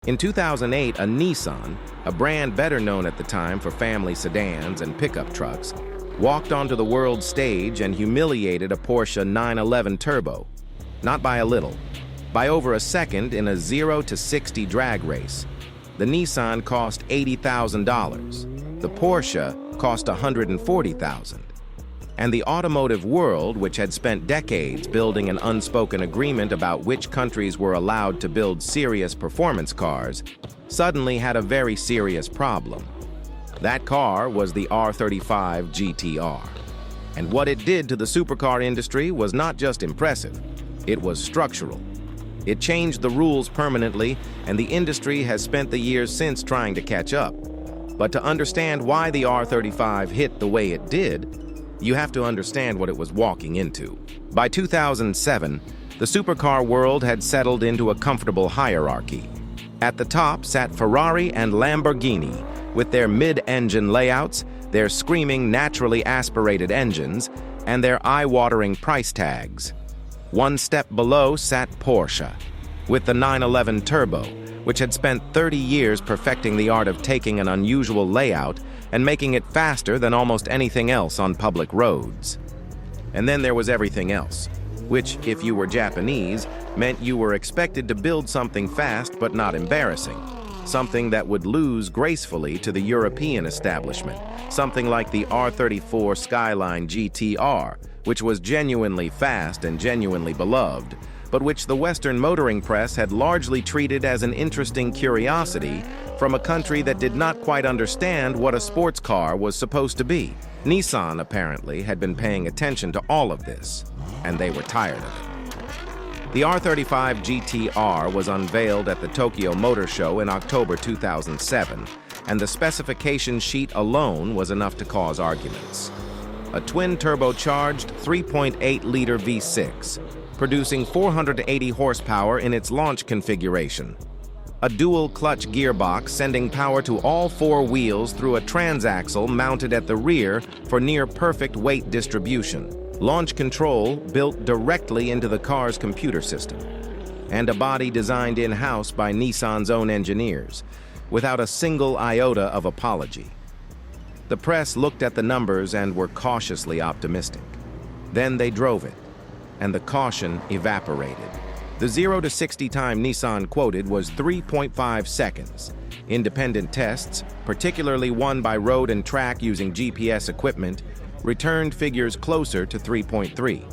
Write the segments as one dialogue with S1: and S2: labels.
S1: In 2008, a Nissan, a brand better known at the time for family sedans and pickup trucks, walked onto the world stage and humiliated a Porsche 911 Turbo. Not by a little, by over a second in a 0 to 60 drag race. The Nissan cost $80,000. The Porsche cost $140,000. And the automotive world, which had spent decades building an unspoken agreement about which countries were allowed to build serious performance cars, suddenly had a very serious problem. That car was the R35 GTR. And what it did to the supercar industry was not just impressive, it was structural. It changed the rules permanently, and the industry has spent the years since trying to catch up. But to understand why the R35 hit the way it did, you have to understand what it was walking into. By 2007, the supercar world had settled into a comfortable hierarchy. At the top sat Ferrari and Lamborghini, with their mid-engine layouts, their screaming naturally aspirated engines, and their eye-watering price tags. One step below sat Porsche, with the 911 Turbo, which had spent 30 years perfecting the art of taking an unusual layout and making it faster than almost anything else on public roads. And then there was everything else, which, if you were Japanese, meant you were expected to build something fast but not embarrassing, something that would lose gracefully to the European establishment, something like the R34 Skyline GTR, which was genuinely fast and genuinely beloved, but which the Western motoring press had largely treated as an interesting curiosity from a country that did not quite understand what a sports car was supposed to be. Nissan, apparently, had been paying attention to all of this, and they were tired of it. The R35 GTR was unveiled at the Tokyo Motor Show in October 2007, and the specification sheet alone was enough to cause arguments. A twin-turbocharged 3.8-liter V6, producing 480 horsepower in its launch configuration. A dual-clutch gearbox sending power to all four wheels through a transaxle mounted at the rear for near-perfect weight distribution. Launch control built directly into the car's computer system. And a body designed in-house by Nissan's own engineers, without a single iota of apology. The press looked at the numbers and were cautiously optimistic. Then they drove it, and the caution evaporated. The 0 to 60 time Nissan quoted was 3.5 seconds. Independent tests, particularly one by Road and Track using GPS equipment, returned figures closer to 3.3.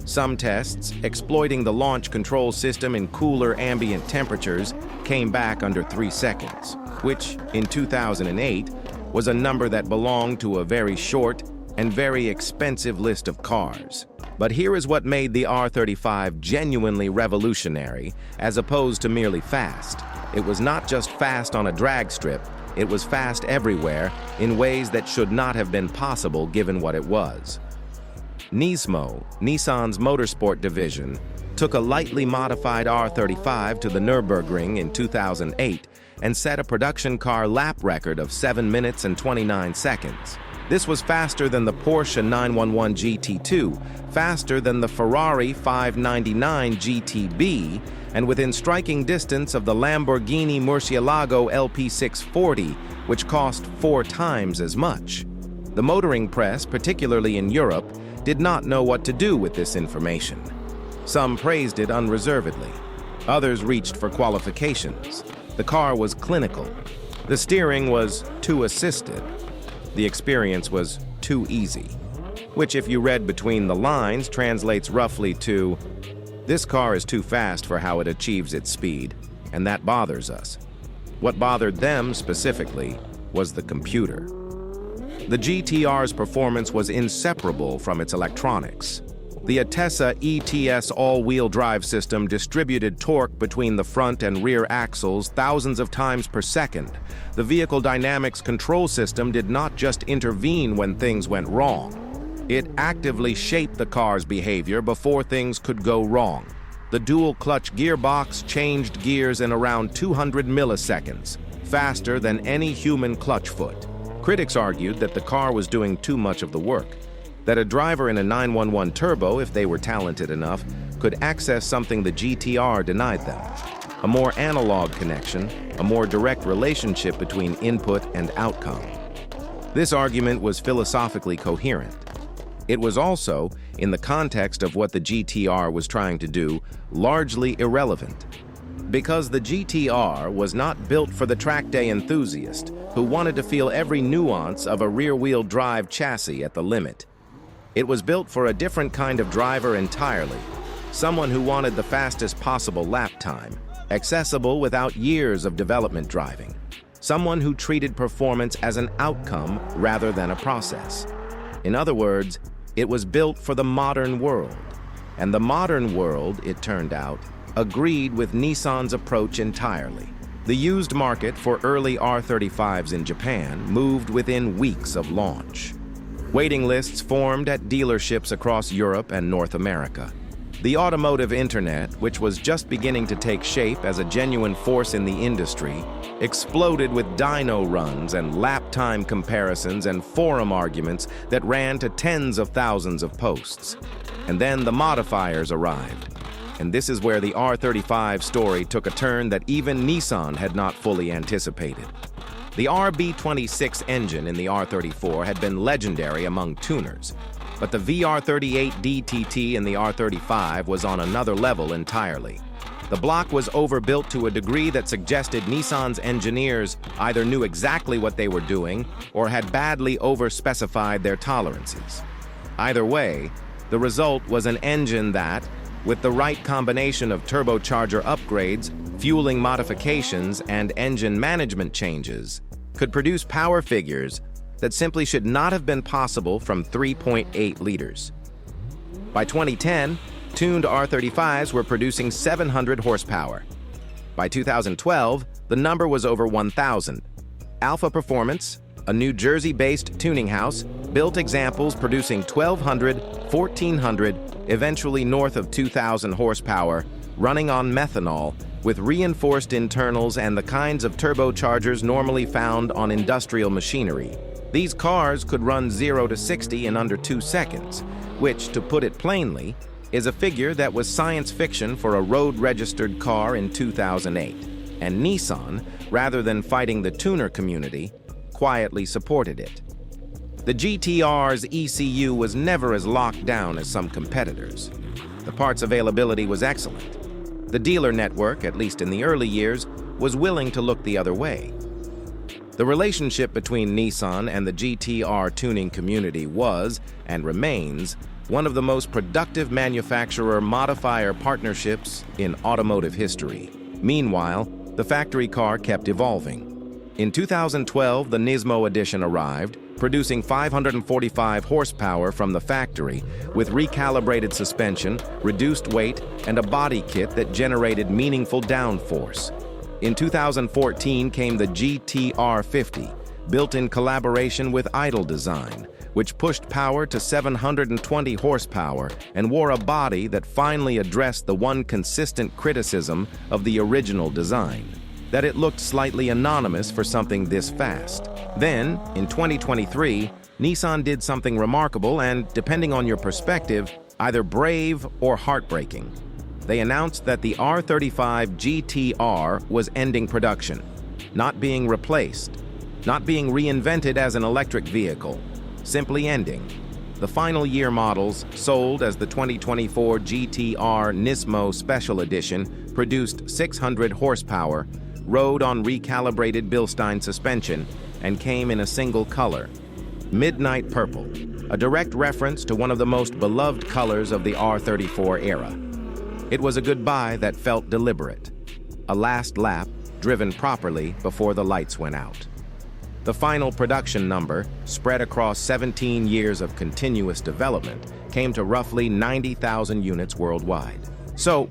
S1: Some tests, exploiting the launch control system in cooler ambient temperatures, came back under 3 seconds, which, in 2008, was a number that belonged to a very short and very expensive list of cars. But here is what made the R35 genuinely revolutionary, as opposed to merely fast. It was not just fast on a drag strip, it was fast everywhere in ways that should not have been possible given what it was. Nismo, Nissan's motorsport division, took a lightly modified R35 to the Nürburgring in 2008 and set a production car lap record of 7 minutes and 29 seconds. This was faster than the Porsche 911 GT2, faster than the Ferrari 599 GTB, and within striking distance of the Lamborghini Murcielago LP640, which cost 4 times as much. The motoring press, particularly in Europe, did not know what to do with this information. Some praised it unreservedly. Others reached for qualifications. The car was clinical. The steering was too assisted. The experience was too easy, which, if you read between the lines, translates roughly to, "This car is too fast for how it achieves its speed, and that bothers us." What bothered them specifically was the computer. The GTR's performance was inseparable from its electronics. The Atessa ETS all-wheel drive system distributed torque between the front and rear axles thousands of times per second. The vehicle dynamics control system did not just intervene when things went wrong. It actively shaped the car's behavior before things could go wrong. The dual-clutch gearbox changed gears in around 200 milliseconds, faster than any human clutch foot. Critics argued that the car was doing too much of the work, that a driver in a 911 Turbo, if they were talented enough, could access something the GTR denied them. a more analog connection, a more direct relationship between input and outcome. This argument was philosophically coherent. It was also, in the context of what the GTR was trying to do, largely irrelevant. Because the GTR was not built for the track day enthusiast who wanted to feel every nuance of a rear-wheel drive chassis at the limit. It was built for a different kind of driver entirely, someone who wanted the fastest possible lap time, accessible without years of development driving, someone who treated performance as an outcome rather than a process. In other words, it was built for the modern world. And the modern world, it turned out, agreed with Nissan's approach entirely. The used market for early R35s in Japan moved within weeks of launch. Waiting lists formed at dealerships across Europe and North America. The automotive internet, which was just beginning to take shape as a genuine force in the industry, exploded with dyno runs and lap time comparisons and forum arguments that ran to tens of thousands of posts. And then the modifiers arrived. And this is where the R35 story took a turn that even Nissan had not fully anticipated. The RB26 engine in the R34 had been legendary among tuners, but the VR38 DTT in the R35 was on another level entirely. The block was overbuilt to a degree that suggested Nissan's engineers either knew exactly what they were doing or had badly overspecified their tolerances. Either way, the result was an engine that, with the right combination of turbocharger upgrades, fueling modifications, and engine management changes, could produce power figures that simply should not have been possible from 3.8 liters. By 2010, tuned R35s were producing 700 horsepower. By 2012, the number was over 1,000. Alpha Performance, a New Jersey-based tuning house, built examples producing 1,200, 1,400, eventually north of 2,000 horsepower, running on methanol, with reinforced internals and the kinds of turbochargers normally found on industrial machinery. These cars could run 0 to 60 in under 2 seconds, which, to put it plainly, is a figure that was science fiction for a road-registered car in 2008. And Nissan, rather than fighting the tuner community, quietly supported it. The GTR's ECU was never as locked down as some competitors. The parts availability was excellent. The dealer network, at least in the early years, was willing to look the other way. The relationship between Nissan and the GTR tuning community was, and remains, one of the most productive manufacturer-modifier partnerships in automotive history. Meanwhile, the factory car kept evolving. In 2012, the Nismo edition arrived, producing 545 horsepower from the factory, with recalibrated suspension, reduced weight, and a body kit that generated meaningful downforce. In 2014 came the GTR50, built in collaboration with Idle Design, which pushed power to 720 horsepower and wore a body that finally addressed the one consistent criticism of the original design: that it looked slightly anonymous for something this fast. Then, in 2023, Nissan did something remarkable and, depending on your perspective, either brave or heartbreaking. They announced that the R35 GTR was ending production, not being replaced, not being reinvented as an electric vehicle, simply ending. The final year models, sold as the 2024 GTR Nismo Special Edition, produced 600 horsepower, rode on recalibrated Bilstein suspension, and came in a single color, midnight purple, a direct reference to one of the most beloved colors of the R34 era. It was a goodbye that felt deliberate, a last lap driven properly before the lights went out. The final production number, spread across 17 years of continuous development, came to roughly 90,000 units worldwide. So,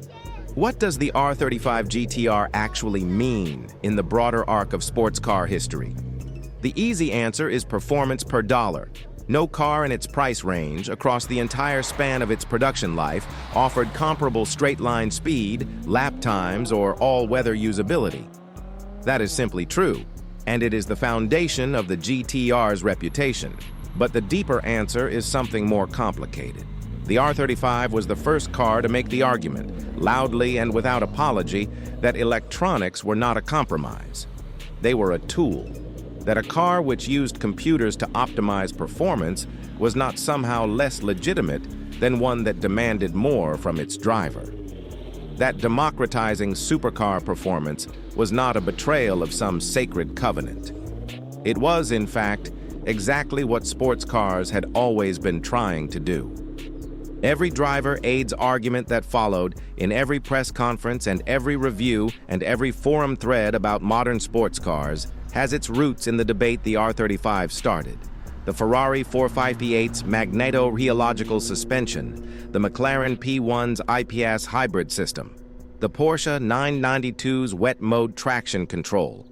S1: what does the R35 GTR actually mean in the broader arc of sports car history? The easy answer is performance per dollar. No car in its price range, across the entire span of its production life, offered comparable straight-line speed, lap times, or all-weather usability. That is simply true, and it is the foundation of the GTR's reputation. But the deeper answer is something more complicated. The R35 was the first car to make the argument loudly and without apology, that electronics were not a compromise. They were a tool, that a car which used computers to optimize performance was not somehow less legitimate than one that demanded more from its driver. That democratizing supercar performance was not a betrayal of some sacred covenant. It was, in fact, exactly what sports cars had always been trying to do. Every driver aids argument that followed in every press conference and every review and every forum thread about modern sports cars has its roots in the debate the R35 started. The Ferrari 458's magneto-rheological suspension, the McLaren P1's IPS hybrid system, the Porsche 992's wet mode traction control.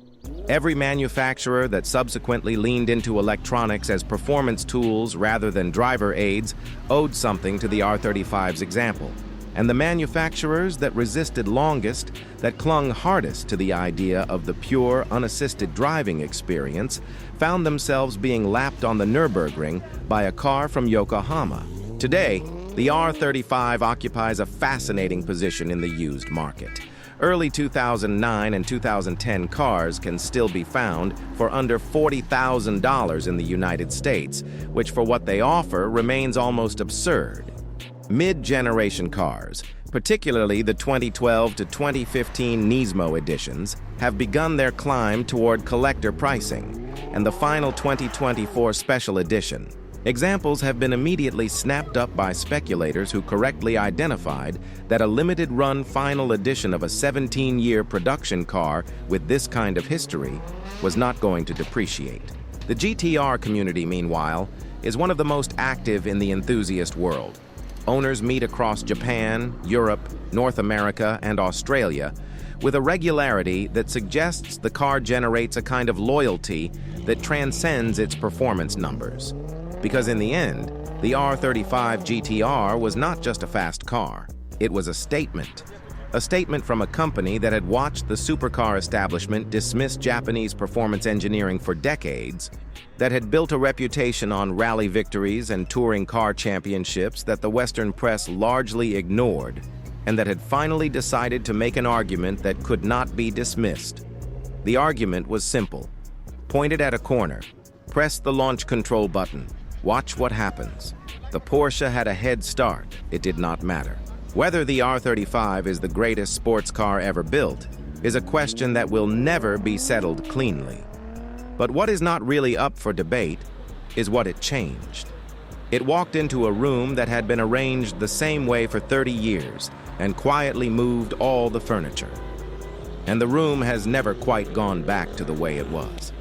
S1: Every manufacturer that subsequently leaned into electronics as performance tools rather than driver aids owed something to the R35's example. And the manufacturers that resisted longest, that clung hardest to the idea of the pure, unassisted driving experience, found themselves being lapped on the Nürburgring by a car from Yokohama. Today, the R35 occupies a fascinating position in the used market. Early 2009 and 2010 cars can still be found for under $40,000 in the United States, which for what they offer remains almost absurd. Mid-generation cars, particularly the 2012 to 2015 Nismo editions, have begun their climb toward collector pricing, and the final 2024 special edition. Examples have been immediately snapped up by speculators who correctly identified that a limited-run final edition of a 17-year production car with this kind of history was not going to depreciate. The GTR community, meanwhile, is one of the most active in the enthusiast world. Owners meet across Japan, Europe, North America, and Australia with a regularity that suggests the car generates a kind of loyalty that transcends its performance numbers. Because in the end, the R35 GTR was not just a fast car. It was a statement. A statement from a company that had watched the supercar establishment dismiss Japanese performance engineering for decades, that had built a reputation on rally victories and touring car championships that the Western press largely ignored, and that had finally decided to make an argument that could not be dismissed. The argument was simple. Point it at a corner. Press the launch control button. Watch what happens. The Porsche had a head start. It did not matter. Whether the R35 is the greatest sports car ever built is a question that will never be settled cleanly. But what is not really up for debate is what it changed. It walked into a room that had been arranged the same way for 30 years and quietly moved all the furniture. And the room has never quite gone back to the way it was.